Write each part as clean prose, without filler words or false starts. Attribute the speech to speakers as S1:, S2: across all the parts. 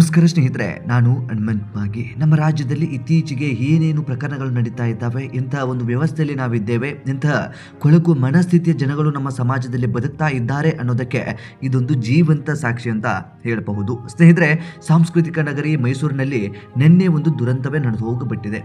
S1: ನಮಸ್ಕಾರ ಸ್ನೇಹಿತರೆ, ನಾನು ಹನುಮಂತ್ ಮಾಗಿ. ನಮ್ಮ ರಾಜ್ಯದಲ್ಲಿ ಇತ್ತೀಚೆಗೆ ಏನೇನು ಪ್ರಕರಣಗಳು ನಡೀತಾ ಇದ್ದಾವೆ, ಇಂತಹ ಒಂದು ವ್ಯವಸ್ಥೆಯಲ್ಲಿ ನಾವಿದ್ದೇವೆ, ಇಂತಹ ಕೊಳಕು ಮನಸ್ಥಿತಿಯ ಜನಗಳು ನಮ್ಮ ಸಮಾಜದಲ್ಲಿ ಬದುಕ್ತಾ ಇದ್ದಾರೆ ಅನ್ನೋದಕ್ಕೆ ಇದೊಂದು ಜೀವಂತ ಸಾಕ್ಷಿ ಅಂತ ಹೇಳಬಹುದು. ಸ್ನೇಹಿತರೆ, ಸಾಂಸ್ಕೃತಿಕ ನಗರಿ ಮೈಸೂರಿನಲ್ಲಿ ನಿನ್ನೆ ಒಂದು ದುರಂತವೇ ನಡೆದು ಹೋಗಿಬಿಟ್ಟಿದೆ.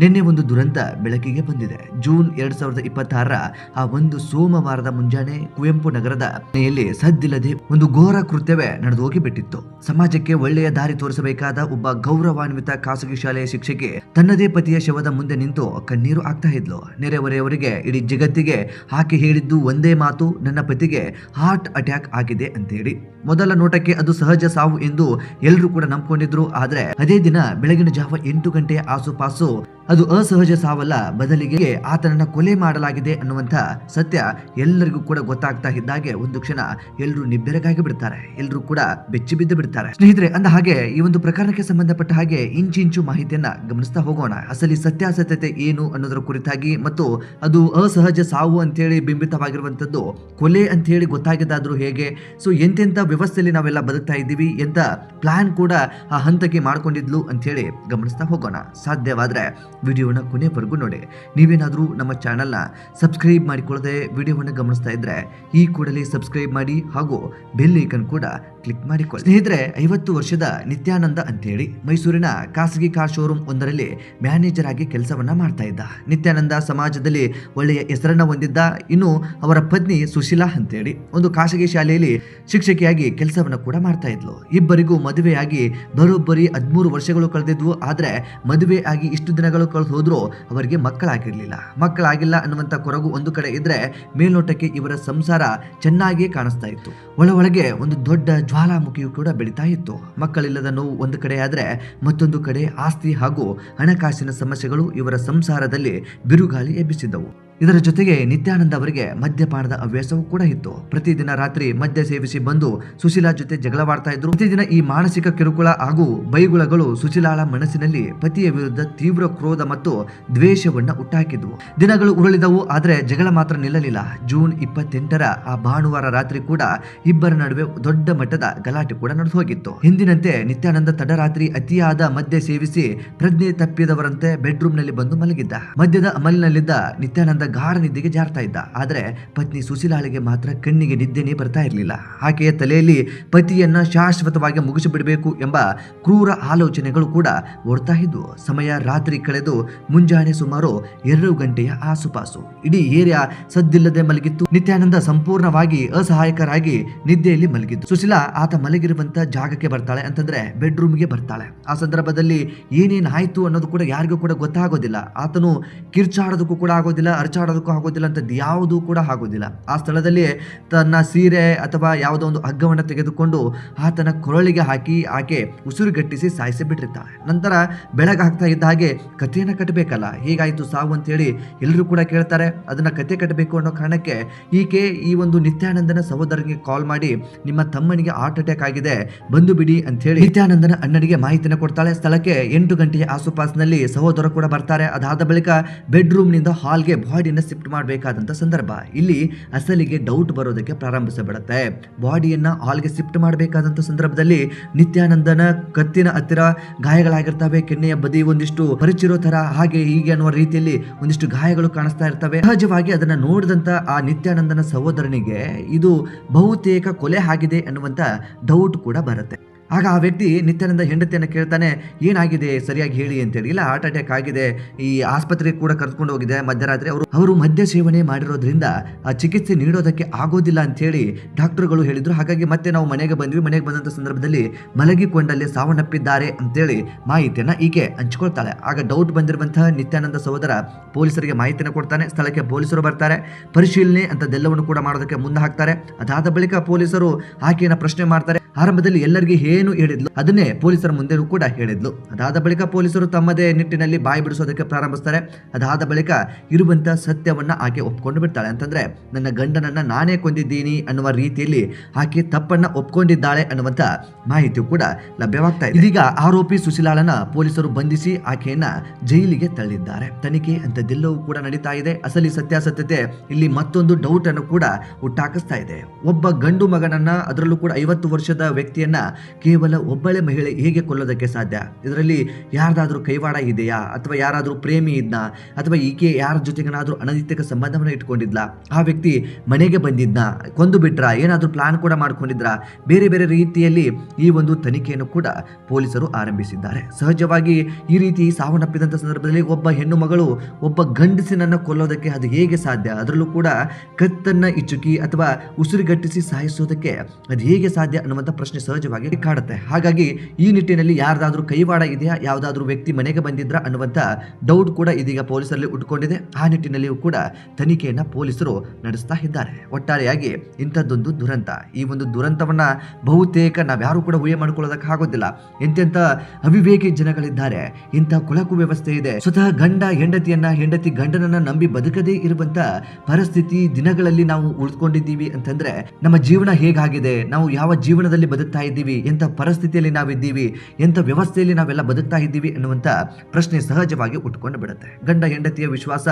S1: ನಿನ್ನೆ ಒಂದು ದುರಂತ ಬೆಳಕಿಗೆ ಬಂದಿದೆ. ಜೂನ್ 2026 ಆ ಒಂದು ಸೋಮವಾರದ ಮುಂಜಾನೆ ಕುವೆಂಪು ನಗರದ ಮನೆಯಲ್ಲಿ ಸದ್ದಿಲ್ಲದೆ ಒಂದು ಘೋರ ಕೃತ್ಯವೇ ನಡೆದು ಹೋಗಿಬಿಟ್ಟಿತ್ತು. ಸಮಾಜಕ್ಕೆ ಒಳ್ಳೆಯ ದಾರಿ ತೋರಿಸಬೇಕಾದ ಒಬ್ಬ ಗೌರವಾನ್ವಿತ ಖಾಸಗಿ ಶಾಲೆಯ ಶಿಕ್ಷಕಿ ತನ್ನದೇ ಪತಿಯ ಶವದ ಮುಂದೆ ನಿಂತು ಕಣ್ಣೀರು ಆಗ್ತಾ ಇದ್ಲು. ನೆರೆಹೊರೆಯವರಿಗೆ, ಇಡೀ ಜಗತ್ತಿಗೆ ಆಕೆ ಹೇಳಿದ್ದು ಒಂದೇ ಮಾತು, ನನ್ನ ಪತಿಗೆ ಹಾರ್ಟ್ ಅಟ್ಯಾಕ್ ಆಗಿದೆ ಅಂತೇಳಿ. ಮೊದಲ ನೋಟಕ್ಕೆ ಅದು ಸಹಜ ಸಾವು ಎಂದು ಎಲ್ಲರೂ ಕೂಡ ನಂಬಿಕೊಂಡಿದ್ರು. ಆದ್ರೆ ಅದೇ ದಿನ ಬೆಳಗಿನ ಜಾವ 8 ಗಂಟೆಯ ಆಸುಪಾಸು ಅದು ಅಸಹಜ ಸಾವಲ್ಲ, ಬದಲಿಗೆ ಆತನನ್ನ ಕೊಲೆ ಮಾಡಲಾಗಿದೆ ಅನ್ನುವಂತ ಸತ್ಯ ಎಲ್ಲರಿಗೂ ಕೂಡ ಗೊತ್ತಾಗ್ತಾ ಇದ್ದಾಗೆ ಒಂದು ಕ್ಷಣ ಎಲ್ಲರೂ ನಿಬ್ಬೆರಗಾಗಿ ಬಿಡ್ತಾರೆ, ಎಲ್ಲರೂ ಕೂಡ ಬೆಚ್ಚಿ ಬಿದ್ದು ಬಿಡ್ತಾರೆ. ಸ್ನೇಹಿತರೆ, ಅಂದ ಹಾಗೆ ಈ ಒಂದು ಪ್ರಕರಣಕ್ಕೆ ಸಂಬಂಧಪಟ್ಟ ಹಾಗೆ ಇಂಚಿಂಚು ಮಾಹಿತಿಯನ್ನ ಗಮನಿಸ್ತಾ ಹೋಗೋಣ. ಅಸಲಿ ಸತ್ಯಾಸತ್ಯತೆ ಏನು ಅನ್ನೋದರ ಕುರಿತಾಗಿ, ಮತ್ತು ಅದು ಅಸಹಜ ಸಾವು ಅಂತೇಳಿ ಬಿಂಬಿತವಾಗಿರುವಂತದ್ದು ಕೊಲೆ ಅಂತ ಹೇಳಿ ಗೊತ್ತಾಗಿದ್ದಾದ್ರೂ ಹೇಗೆ, ಸೊ ಎಂತೆಂತ ವ್ಯವಸ್ಥೆಯಲ್ಲಿ ನಾವೆಲ್ಲ ಬದುಕ್ತಾ ಇದ್ದೀವಿ, ಎಂತ ಪ್ಲಾನ್ ಕೂಡ ಆ ಹಂತಕ್ಕೆ ಮಾಡ್ಕೊಂಡಿದ್ಲು ಅಂತ ಹೇಳಿ ಗಮನಿಸ್ತಾ ಹೋಗೋಣ. ಸಾಧ್ಯವಾದ್ರೆ ವಿಡಿಯೋನ ಕೊನೆವರೆಗೂ ನೋಡಿ. ನೀವೇನಾದ್ರೂ ನಮ್ಮ ಚಾನೆಲ್ನ ಸಬ್ಸ್ಕ್ರೈಬ್ ಮಾಡಿಕೊಳ್ಳದೆ ವಿಡಿಯೋವನ್ನು ಗಮನಿಸ್ತಾ ಇದ್ರೆ ಈ ಕೂಡಲೇ ಸಬ್ಸ್ಕ್ರೈಬ್ ಮಾಡಿ ಹಾಗೂ ಬೆಲ್ ಐಕನ್ ಕೂಡ ಕ್ಲಿಕ್ ಮಾಡಿಕೊಳ್ಳಿ. ಸ್ನೇಹಿತರೆ, 50 ವರ್ಷದ ನಿತ್ಯಾನಂದ ಅಂತೇಳಿ ಮೈಸೂರಿನ ಖಾಸಗಿ ಕಾರ್ ಶೋರೂಮ್ ಒಂದರಲ್ಲಿ ಮ್ಯಾನೇಜರ್ ಆಗಿ ಕೆಲಸವನ್ನ ಮಾಡ್ತಾ ಇದ್ದ. ನಿತ್ಯಾನಂದ ಸಮಾಜದಲ್ಲಿ ಒಳ್ಳೆಯ ಹೆಸರನ್ನ ಹೊಂದಿದ್ದ. ಇನ್ನು ಅವರ ಪತ್ನಿ ಸುಶೀಲಾ ಅಂತೇಳಿ ಒಂದು ಖಾಸಗಿ ಶಾಲೆಯಲ್ಲಿ ಶಿಕ್ಷಕಿಯಾಗಿ ಕೆಲಸವನ್ನ ಕೂಡ ಮಾಡ್ತಾ ಇದ್ಲು. ಇಬ್ಬರಿಗೂ ಮದುವೆಯಾಗಿ ಬರೋಬ್ಬರಿ 13 ವರ್ಷಗಳು ಕಳೆದಿದ್ವು. ಆದ್ರೆ ಮದುವೆ ಆಗಿ ಇಷ್ಟು ದಿನಗಳು ಕಳೆದು ಹೋದ್ರು ಅವರಿಗೆ ಮಕ್ಕಳಾಗಿಲ್ಲ ಅನ್ನುವಂತ ಕೊರಗು ಒಂದು ಕಡೆ ಇದ್ರೆ, ಮೇಲ್ನೋಟಕ್ಕೆ ಇವರ ಸಂಸಾರ ಚೆನ್ನಾಗಿಯೇ ಕಾಣಿಸ್ತಾ ಇತ್ತು. ಒಳಗೆ ಒಂದು ದೊಡ್ಡ ಜ್ವಾಲಾಮುಖಿಯು ಕೂಡ ಬೆಳೀತಾ ಇತ್ತು. ಮಕ್ಕಳಿಲ್ಲದ ನೋವು ಒಂದು ಕಡೆ ಆದ್ರೆ, ಮತ್ತೊಂದು ಕಡೆ ಆಸ್ತಿ ಹಾಗೂ ಹಣಕಾಸಿನ ಸಮಸ್ಯೆಗಳು ಇವರ ಸಂಸಾರದಲ್ಲಿ ಬಿರುಗಾಳಿ ಎಬ್ಬಿಸಿದ್ದವು. ಇದರ ಜೊತೆಗೆ ನಿತ್ಯಾನಂದ ಅವರಿಗೆ ಮದ್ಯಪಾನದ ಹವ್ಯಾಸವೂ ಕೂಡ ಇತ್ತು. ಪ್ರತಿದಿನ ರಾತ್ರಿ ಮದ್ಯ ಸೇವಿಸಿ ಬಂದು ಸುಶೀಲಾ ಜೊತೆ ಜಗಳವಾಡ್ತಾ ಇದ್ರು. ಪ್ರತಿದಿನ ಈ ಮಾನಸಿಕ ಕಿರುಕುಳ ಹಾಗೂ ಬೈಗುಳಗಳು ಸುಶೀಲಾಳ ಮನಸ್ಸಿನಲ್ಲಿ ಪತಿಯ ವಿರುದ್ಧ ತೀವ್ರ ಕ್ರೋಧ ಮತ್ತು ದ್ವೇಷವನ್ನ ಹುಟ್ಟಾಕಿದ್ವು. ದಿನಗಳು ಉರುಳಿದವು, ಆದ್ರೆ ಜಗಳ ಮಾತ್ರ ನಿಲ್ಲಲಿಲ್ಲ. ಜೂನ್ 28ರ ಆ ಭಾನುವಾರ ರಾತ್ರಿ ಕೂಡ ಇಬ್ಬರ ನಡುವೆ ದೊಡ್ಡ ಮಟ್ಟದ ಗಲಾಟೆ ಕೂಡ ನಡೆದು ಹೋಗಿತ್ತು. ಹಿಂದಿನಂತೆ ನಿತ್ಯಾನಂದ ತಡರಾತ್ರಿ ಅತಿಯಾದ ಮದ್ಯ ಸೇವಿಸಿ ಪ್ರಜ್ಞೆ ತಪ್ಪಿದವರಂತೆ ಬೆಡ್ರೂಮ್ ನಲ್ಲಿ ಬಂದು ಮಲಗಿದ್ದ. ಮದ್ಯದ ಅಮಲಿನಲ್ಲಿದ್ದ ನಿತ್ಯಾನಂದ ಗಾಢ ನಿದ್ದೆಗೆ ಜಾರ್ತಾ ಇದ್ದ. ಆದ್ರೆ ಪತ್ನಿ ಸುಶೀಲಾಳಿಗೆ ಮಾತ್ರ ಕಣ್ಣಿಗೆ ನಿದ್ದೆನೇ ಬರ್ತಾ ಇರಲಿಲ್ಲ. ಆಕೆಯ ತಲೆಯಲ್ಲಿ ಪತಿಯನ್ನ ಶಾಶ್ವತವಾಗಿ ಮುಗಿಸಿಬಿಡಬೇಕು ಎಂಬ ಕ್ರೂರ ಆಲೋಚನೆಗಳು ಕೂಡ ಓಡ್ತಾ ಇದ್ವು. ಸಮಯ ರಾತ್ರಿ ಕಳೆದು ಮುಂಜಾನೆ ಸುಮಾರು 2 ಗಂಟೆಯ ಆಸುಪಾಸು. ಇಡೀ ಏರಿಯಾ ಸದ್ದಿಲ್ಲದೆ ಮಲಗಿತ್ತು. ನಿತ್ಯಾನಂದ ಸಂಪೂರ್ಣವಾಗಿ ಅಸಹಾಯಕರಾಗಿ ನಿದ್ದೆಯಲ್ಲಿ ಮಲಗಿದ್ದು. ಸುಶೀಲಾ ಆತ ಮಲಗಿರುವಂತ ಜಾಗಕ್ಕೆ ಬರ್ತಾಳೆ, ಅಂತಂದ್ರೆ ಬೆಡ್ರೂಮ್ಗೆ ಬರ್ತಾಳೆ. ಆ ಸಂದರ್ಭದಲ್ಲಿ ಏನೇನಾಯ್ತು ಅನ್ನೋದು ಕೂಡ ಯಾರಿಗೂ ಕೂಡ ಗೊತ್ತಾಗೋದಿಲ್ಲ. ಆತನು ಕಿರ್ಚಾಡೋದಕ್ಕೂ ಕೂಡ ಆಗೋದಿಲ್ಲ, ಅರ್ಚಾಡೋದಕ್ಕೂ ಆಗೋದಿಲ್ಲ, ಅಂತ ಯಾವುದೂ ಕೂಡ ಆಗೋದಿಲ್ಲ. ಆ ಸ್ಥಳದಲ್ಲಿ ತನ್ನ ಸೀರೆ ಅಥವಾ ಯಾವುದೋ ಒಂದು ಹಗ್ಗವನ್ನು ತೆಗೆದುಕೊಂಡು ಆತನ ಕೊರಳಿಗೆ ಹಾಕಿ ಆಕೆ ಉಸಿರುಗಟ್ಟಿಸಿ ಸಾಯಿಸಿ ಬಿಟ್ಟಿರ್ತಾಳೆ. ನಂತರ ಬೆಳಗಾಗ್ತಾ ಇದ್ದ ಹಾಗೆ ಕಥೆಯನ್ನು ಕಟ್ಟಬೇಕಲ್ಲ, ಹೇಗಾಯ್ತು ಸಾವು ಅಂತ ಹೇಳಿ ಎಲ್ಲರೂ ಕೂಡ ಕೇಳ್ತಾರೆ. ಅದನ್ನ ಕತೆ ಕಟ್ಟಬೇಕು ಅನ್ನೋ ಕಾರಣಕ್ಕೆ ಈಕೆ ಈ ಒಂದು ನಿತ್ಯಾನಂದನ ಸಹೋದರನಿಗೆ ಕಾಲ್ ಮಾಡಿ, ನಿಮ್ಮ ತಮ್ಮನಿಗೆ ಹಾರ್ಟ್ ಅಟ್ಯಾಕ್ ಆಗಿದೆ, ಬಂದು ಬಿಡಿ ಅಂತ ಹೇಳಿ ನಿತ್ಯಾನಂದನ ಅಣ್ಣನಿಗೆ ಮಾಹಿತಿನ ಕೊಡ್ತಾಳೆ. ಸ್ಥಳಕ್ಕೆ 8 ಗಂಟೆಯ ಆಸುಪಾಸಿನಲ್ಲಿ ಸಹೋದರ ಕೂಡ ಬರ್ತಾರೆ. ಅದಾದ ಬಳಿಕ ಬೆಡ್ರೂಮ್ ನಿಂದ ಹಾಲ್ಗೆ ಬಾಡಿಯನ್ನ ಶಿಫ್ಟ್ ಮಾಡಬೇಕಾದಂತ ಸಂದರ್ಭ. ಇಲ್ಲಿ ಅಸಲಿಗೆ ಡೌಟ್ ಬರೋದಕ್ಕೆ ಪ್ರಾರಂಭಿಸಬಿಡುತ್ತೆ. ಬಾಡಿಯನ್ನ ಹಾಲ್ಗೆ ಶಿಫ್ಟ್ ಮಾಡಬೇಕಾದಂತ ಸಂದರ್ಭದಲ್ಲಿ ನಿತ್ಯಾನಂದನ ಕತ್ತಿನ ಹತ್ತಿರ ಗಾಯಗಳಾಗಿರ್ತವೆ. ಕೆನ್ನೆಯ ಬದಿ ಒಂದಿಷ್ಟು ಪರಿಚಿರೋ ತರ ಹಾಗೆ ಹೀಗೆ ಅನ್ನುವ ರೀತಿಯಲ್ಲಿ ಒಂದಿಷ್ಟು ಗಾಯಗಳು ಕಾಣಿಸ್ತಾ ಇರ್ತವೆ. ಸಹಜವಾಗಿ ಅದನ್ನ ನೋಡಿದಂತ ಆ ನಿತ್ಯಾನಂದನ ಸಹೋದರನಿಗೆ ಇದು ಬಹುತೇಕ ಕೊಲೆ ಆಗಿದೆ ಅನ್ನುವಂತ ಡೌಟ್ ಕೂಡ ಬರುತ್ತೆ. ಆಗ ಆ ವ್ಯಕ್ತಿ ನಿತ್ಯಾನಂದ ಹೆಂಡತಿಯನ್ನು ಕೇಳ್ತಾನೆ, ಏನಾಗಿದೆ ಸರಿಯಾಗಿ ಹೇಳಿ ಅಂತೇಳಿ. ಇಲ್ಲ, ಹಾರ್ಟ್ ಅಟ್ಯಾಕ್ ಆಗಿದೆ, ಈ ಆಸ್ಪತ್ರೆಗೆ ಕೂಡ ಕರೆದುಕೊಂಡು ಹೋಗಿದೆ ಮಧ್ಯರಾತ್ರಿ. ಅವರು ಮದ್ಯ ಸೇವನೆ ಮಾಡಿರೋದ್ರಿಂದ ಆ ಚಿಕಿತ್ಸೆ ನೀಡೋದಕ್ಕೆ ಆಗೋದಿಲ್ಲ ಅಂತ ಹೇಳಿ ಡಾಕ್ಟರ್ಗಳು ಹೇಳಿದ್ರು. ಹಾಗಾಗಿ ಮತ್ತೆ ನಾವು ಮನೆಗೆ ಬಂದ್ವಿ. ಮನೆಗೆ ಬಂದಂತ ಸಂದರ್ಭದಲ್ಲಿ ಮಲಗಿಕೊಂಡಲ್ಲಿ ಸಾವನ್ನಪ್ಪಿದ್ದಾರೆ ಅಂತೇಳಿ ಮಾಹಿತಿಯನ್ನ ಈಕೆ ಹಂಚಿಕೊಳ್ತಾಳೆ. ಆಗ ಡೌಟ್ ಬಂದಿರುವಂತಹ ನಿತ್ಯಾನಂದ ಸಹೋದರ ಪೊಲೀಸರಿಗೆ ಮಾಹಿತಿಯನ್ನು ಕೊಡ್ತಾನೆ. ಸ್ಥಳಕ್ಕೆ ಪೊಲೀಸರು ಬರ್ತಾರೆ. ಪರಿಶೀಲನೆ ಅಂತದೆಲ್ಲವನ್ನು ಕೂಡ ಮಾಡೋದಕ್ಕೆ ಮುಂದೆ ಹಾಕ್ತಾರೆ. ಅದಾದ ಬಳಿಕ ಪೊಲೀಸರು ಆಕೆಯನ್ನ ಪ್ರಶ್ನೆ ಮಾಡ್ತಾರೆ. ಆರಂಭದಲ್ಲಿ ಎಲ್ಲರಿಗೆ ಏನು ಹೇಳಿದ್ಲು ಅದನ್ನೇ ಪೊಲೀಸರ ಮುಂದೆ ಕೂಡ ಹೇಳಿದ್ಲು. ಅದಾದ ಬಳಿಕ ಪೊಲೀಸರು ತಮ್ಮದೇ ನಿಟ್ಟಿನಲ್ಲಿ ಬಾಯಿ ಬಿಡಿಸೋದಕ್ಕೆ ಪ್ರಾರಂಭಿಸ್ತಾರೆ. ಅದಾದ ಬಳಿಕ ಇರುವಂತ ಸತ್ಯವನ್ನ ಆಕೆ ಒಪ್ಕೊಂಡು ಬಿಡ್ತಾಳೆ. ಅಂತಂದ್ರೆ ನನ್ನ ಗಂಡನನ್ನ ನಾನೇ ಕೊಂದಿದ್ದೀನಿ ಅನ್ನುವ ರೀತಿಯಲ್ಲಿ ಆಕೆ ತಪ್ಪನ್ನ ಒಪ್ಕೊಂಡಿದ್ದಾಳೆ ಅನ್ನುವಂತ ಮಾಹಿತಿ ಕೂಡ ಲಭ್ಯವಾಗ್ತಾ ಇದೆ. ಇದೀಗ ಆರೋಪಿ ಸುಶೀಲಾಳನ್ನ ಪೊಲೀಸರು ಬಂಧಿಸಿ ಆಕೆಯನ್ನ ಜೈಲಿಗೆ ತಳ್ಳಿದ್ದಾರೆ. ತನಿಖೆ ಅಂತದೆಲ್ಲವೂ ಕೂಡ ನಡೀತಾ ಇದೆ. ಅಸಲಿ ಸತ್ಯಾಸತ್ಯತೆ ಇಲ್ಲಿ ಮತ್ತೊಂದು ಡೌಟ್ ಅನ್ನು ಕೂಡ ಹುಟ್ಟಾಕಿಸ್ತಾ ಇದೆ. ಒಬ್ಬ ಗಂಡು ಮಗನನ್ನ, ಅದರಲ್ಲೂ ಕೂಡ 50 ವರ್ಷದ ವ್ಯಕ್ತಿಯನ್ನ ಕೇವಲ ಒಬ್ಬಳೆ ಮಹಿಳೆ ಹೇಗೆ ಕೊಲ್ಲೋದಕ್ಕೆ ಸಾಧ್ಯ? ಇದರಲ್ಲಿ ಯಾರ್ದಾದ್ರೂ ಕೈವಾಡ ಇದೆಯಾ, ಅಥವಾ ಯಾರಾದ್ರೂ ಪ್ರೇಮಿ ಇದ್ನಾ, ಅಥವಾ ಈಕೆ ಯಾರ ಜೊತೆಗೇನಾದ್ರೂ ಅನೈತಿಕ ಸಂಬಂಧವನ್ನ ಇಟ್ಕೊಂಡಿದ್ಲ, ಆ ವ್ಯಕ್ತಿ ಮನೆಗೆ ಬಂದಿದ್ನ, ಕೊಂದು ಬಿಟ್ರ, ಏನಾದ್ರೂ ಪ್ಲಾನ್ ಕೂಡ ಮಾಡ್ಕೊಂಡಿದ್ರ, ಬೇರೆ ಬೇರೆ ರೀತಿಯಲ್ಲಿ ಈ ಒಂದು ತನಿಖೆಯನ್ನು ಕೂಡ ಪೊಲೀಸರು ಆರಂಭಿಸಿದ್ದಾರೆ. ಸಹಜವಾಗಿ ಈ ರೀತಿ ಸಾವನ್ನಪ್ಪಿದಂತ ಸಂದರ್ಭದಲ್ಲಿ ಒಬ್ಬ ಹೆಣ್ಣು ಮಗಳು ಒಬ್ಬ ಗಂಡಸಿನನ್ನ ಕೊಲ್ಲೋದಕ್ಕೆ ಅದು ಹೇಗೆ ಸಾಧ್ಯ? ಅದರಲ್ಲೂ ಕೂಡ ಕತ್ತನ್ನ ಇಚ್ಚುಕಿ ಅಥವಾ ಉಸಿರುಗಟ್ಟಿಸಿ ಸಾಯಿಸೋದಕ್ಕೆ ಅದು ಹೇಗೆ ಸಾಧ್ಯ ಅನ್ನುವಂಥ ಪ್ರಶ್ನೆ ಸಹಜವಾಗಿ ಕಾಡುತ್ತೆ. ಹಾಗಾಗಿ ಈ ನಿಟ್ಟಿನಲ್ಲಿ ಯಾರ್ದಾದ್ರೂ ಕೈವಾಡ ಇದೆಯಾ, ಯಾವುದಾದ್ರೂ ವ್ಯಕ್ತಿ ಮನೆಗೆ ಬಂದಿದ್ರ ಅನ್ನುವಂಥ ಡೌಟ್ ಕೂಡ ಇದೀಗ ಪೊಲೀಸರಲ್ಲಿ ಉಟ್ಕೊಂಡಿದೆ. ಆ ನಿಟ್ಟಿನಲ್ಲಿಯೂ ಕೂಡ ತನಿಖೆಯನ್ನ ಪೊಲೀಸರು ನಡೆಸ್ತಾ ಇದ್ದಾರೆ. ಒಟ್ಟಾರೆಯಾಗಿ ಇಂಥದ್ದೊಂದು ದುರಂತ, ಈ ಒಂದು ದುರಂತವನ್ನ ಬಹುತೇಕ ನಾವ್ಯಾರು ಕೂಡ ಊಹೆ ಮಾಡ್ಕೊಳ್ಳೋದಕ್ಕೆ ಆಗೋದಿಲ್ಲ. ಎಂತೆಂಥ ಅವಿವೇಕಿ ಜನಗಳಿದ್ದಾರೆ, ಇಂಥ ಕೊಳಕು ವ್ಯವಸ್ಥೆ ಇದೆ. ಸ್ವತಃ ಗಂಡ ಹೆಂಡತಿಯನ್ನ, ಹೆಂಡತಿ ಗಂಡನನ್ನ ನಂಬಿ ಬದುಕದೇ ಇರುವಂತ ಪರಿಸ್ಥಿತಿ ದಿನಗಳಲ್ಲಿ ನಾವು ಉಳಿದುಕೊಂಡಿದ್ದೀವಿ ಅಂತಂದ್ರೆ ನಮ್ಮ ಜೀವನ ಹೇಗಾಗಿದೆ, ನಾವು ಯಾವ ಜೀವನದಲ್ಲಿ ಬದುಕ್ತಾ ಇದ್ದೀವಿ, ಎಂಥ ಪರಿಸ್ಥಿತಿಯಲ್ಲಿ ನಾವಿದ್ದೀವಿ, ಎಂಥ ವ್ಯವಸ್ಥೆಯಲ್ಲಿ ನಾವೆಲ್ಲ ಬದುಕ್ತಾ ಇದ್ದೀವಿ ಅನ್ನುವಂಥ ಪ್ರಶ್ನೆ ಸಹಜವಾಗಿ ಉಟ್ಕೊಂಡು ಬಿಡುತ್ತೆ. ಗಂಡ ಹೆಂಡತಿಯ ವಿಶ್ವಾಸ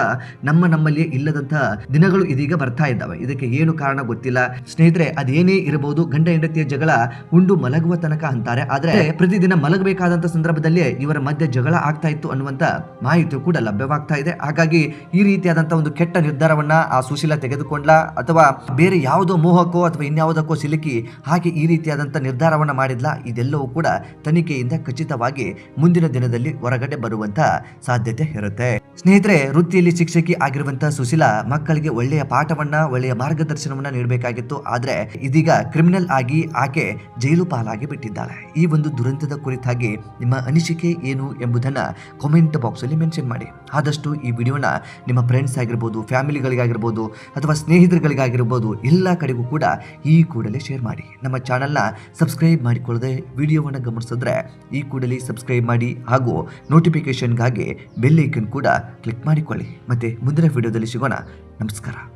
S1: ನಮ್ಮಲ್ಲಿ ಇಲ್ಲದಂತ ದಿನಗಳು ಇದೀಗ ಬರ್ತಾ ಇದ್ದಾವೆ. ಇದಕ್ಕೆ ಏನು ಕಾರಣ ಗೊತ್ತಿಲ್ಲ ಸ್ನೇಹಿತರೆ. ಅದೇನೇ ಇರಬಹುದು, ಗಂಡ ಹೆಂಡತಿಯ ಜಗಳ ಉಂಡು ಮಲಗುವ ತನಕ ಅಂತಾರೆ. ಆದ್ರೆ ಪ್ರತಿದಿನ ಮಲಗಬೇಕಾದಂತ ಸಂದರ್ಭದಲ್ಲಿ ಇವರ ಮಧ್ಯೆ ಜಗಳ ಆಗ್ತಾ ಇತ್ತು ಅನ್ನುವಂತ ಮಾಹಿತಿ ಕೂಡ ಲಭ್ಯವಾಗ್ತಾ ಇದೆ. ಹಾಗಾಗಿ ಈ ರೀತಿಯಾದಂತಹ ಒಂದು ಕೆಟ್ಟ ನಿರ್ಧಾರವನ್ನ ಆ ಸುಶೀಲ ತೆಗೆದುಕೊಂಡ್ಲ, ಅಥವಾ ಬೇರೆ ಯಾವುದೋ ಮೋಹಕ್ಕೋ ಅಥವಾ ಇನ್ಯಾವುದಕ್ಕೋ ಸಿಲುಕಿ ಹಾಗೆ ಈ ರೀತಿಯಾದಂಥ ನಿರ್ಧಾರವನ್ನ ಮಾಡಿದ್ಲ, ಇದೆಲ್ಲವೂ ಕೂಡ ತನಿಖೆಯಿಂದ ಖಚಿತವಾಗಿ ಮುಂದಿನ ದಿನದಲ್ಲಿ ಹೊರಗಡೆ ಬರುವಂತ ಸಾಧ್ಯತೆ ಇರುತ್ತೆ. ಸ್ನೇಹಿತರೆ, ವೃತ್ತಿಯಲ್ಲಿ ಶಿಕ್ಷಕಿ ಆಗಿರುವಂತಹ ಸುಶೀಲಾ ಮಕ್ಕಳಿಗೆ ಒಳ್ಳೆಯ ಪಾಠವನ್ನ, ಒಳ್ಳೆಯ ಮಾರ್ಗದರ್ಶನವನ್ನ ನೀಡಬೇಕಾಗಿತ್ತು. ಆದ್ರೆ ಇದೀಗ ಕ್ರಿಮಿನಲ್ ಆಗಿ ಆಕೆ ಜೈಲು ಪಾಲಾಗಿ ಬಿಟ್ಟಿದ್ದಾಳೆ. ಈ ಒಂದು ದುರಂತದ ಕುರಿತಾಗಿ ನಿಮ್ಮ ಅನಿಸಿಕೆ ಏನು ಎಂಬುದನ್ನ ಕಾಮೆಂಟ್ ಬಾಕ್ಸ್ ಅಲ್ಲಿ ಮೆನ್ಷನ್ ಮಾಡಿ. ಆದಷ್ಟು ಈ ವಿಡಿಯೋನ ನಿಮ್ಮ ಫ್ರೆಂಡ್ಸ್ ಆಗಿರ್ಬೋದು, ಫ್ಯಾಮಿಲಿಗಳಿಗಾಗಿರ್ಬೋದು, ಅಥವಾ ಸ್ನೇಹಿತರುಗಳಿಗಾಗಿರ್ಬೋದು, ಎಲ್ಲ ಕಡೆಗೂ ಕೂಡ ಈ ಕೂಡಲೇ ಶೇರ್ ಮಾಡಿ. ನಮ್ಮ ಚಾನಲ್ನ ಸಬ್ಸ್ಕ್ರೈಬ್ ಮಾಡಿಕೊಳ್ಳದೆ ವಿಡಿಯೋವನ್ನು ಗಮನಿಸಿದ್ರೆ ಈ ಕೂಡಲೇ ಸಬ್ಸ್ಕ್ರೈಬ್ ಮಾಡಿ, ಹಾಗೂ ನೋಟಿಫಿಕೇಶನ್ಗಾಗಿ ಬೆಲ್ ಐಕನ್ ಕೂಡ ಕ್ಲಿಕ್ ಮಾಡಿಕೊಳ್ಳಿ. ಮತ್ತೆ ಮುಂದಿನ ವಿಡಿಯೋದಲ್ಲಿ ಸಿಗೋಣ. ನಮಸ್ಕಾರ.